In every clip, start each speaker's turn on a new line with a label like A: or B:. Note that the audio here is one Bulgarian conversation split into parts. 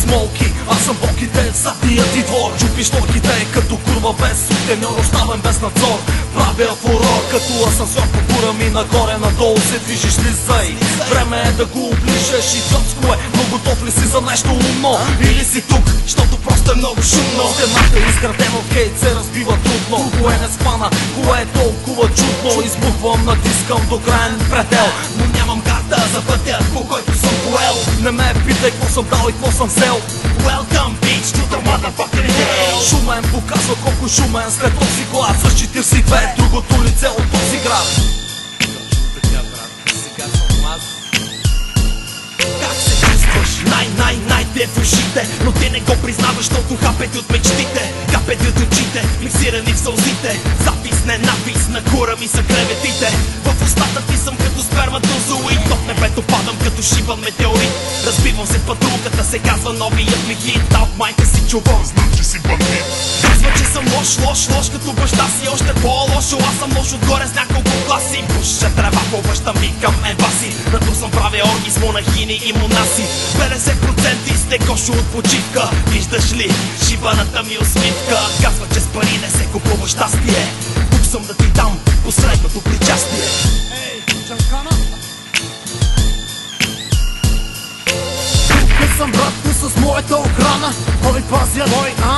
A: смолки. Аз съм боките, задния ти двор. Чупиш норките, като курва без сутеньор, оставен без надзор. Правя фурор, като асансьор по гора ми, нагоре надолу се движиш ли зай. Време е да го оближеш, идиотско е, но готов ли си за нещо умно? Или си тук, защото просто е много шумно. Стената е изградена от хейт, се разбива трудно. Кое не спана, кое е толкова чудно? Избухвам, натискам до краен предел, но нямам карта за пътя, по който съм поел. Не ме питай какво съм дал и какво съм взел. Welcome bitch to the motherfucking hell. Шумен показва колко шумен след този глас. С 42 другото лице от този град. Точно така, брат, сега съм аз. Как се чувстваш? Най-те в ушите, но ти не го признаваш, защото хапете от мечтите, капете от очите, миксирани в сълзите. Запис, не напис, на кура ми са клеветите. В устата ти съм като сперматозоид. От небето падам като шибан метеорит. Разбивам се в патрулката, се казва новият ми хит. А от майка си чувам, знам, че си бандит. Казва, че съм лош като баща си. Още по-лошо, аз съм лош отгоре с няколко класи. Пуша трева по баща ми към ембаси. Нато съм правя орги с монахини и монаси. 50% сте кошо от почивка. Виждаш ли шибаната ми усмивка? Казва, че с пари не се купува щастие. Тук съм да ти дам последното причастие.
B: Съм братко с моята охрана. Кой пазят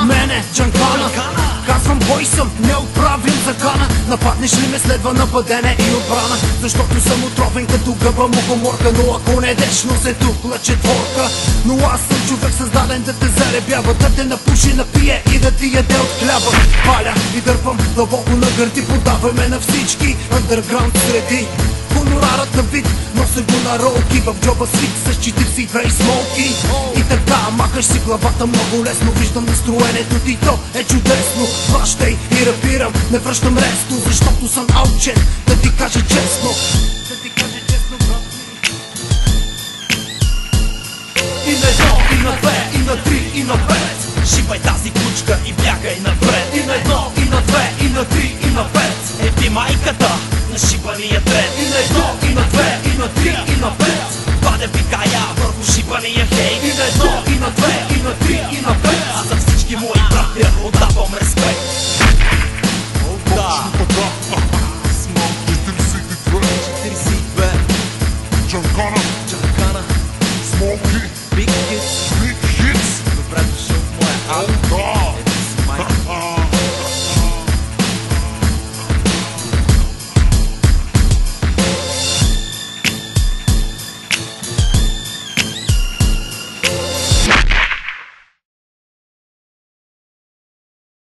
B: мене, Джанкана? Казвам бой съм, не отправим закана. Нападнеш ли ме, следва нападене и отбрана. Защото съм отровен като гъба мухоморка. Но ако не деш, носе тухла четворка. Но аз съм човек създаден да те заребява, да те напуши, напие и да ти яде от хляба. Паля и дърпам дълбоко на гърди. Подаваме на всички underground среди. Хонорарът на вид, нося го на ролки. В джоба свит с 42 смолки. И така махаш си главата много лесно. Виждам настроението ти, то е чудесно. Вращай и рапирам, не връщам резко, защото съм аучен, да ти кажа честно.
A: И на едно, и на две, и на три, и на пет. Шибай тази ключка и бягай напред. И на едно, и на две, и на три, и на пет. Еби майката на шибания трет. И на едно, и на две, и на три, и на пет. Паде пикая върху шибания хейт.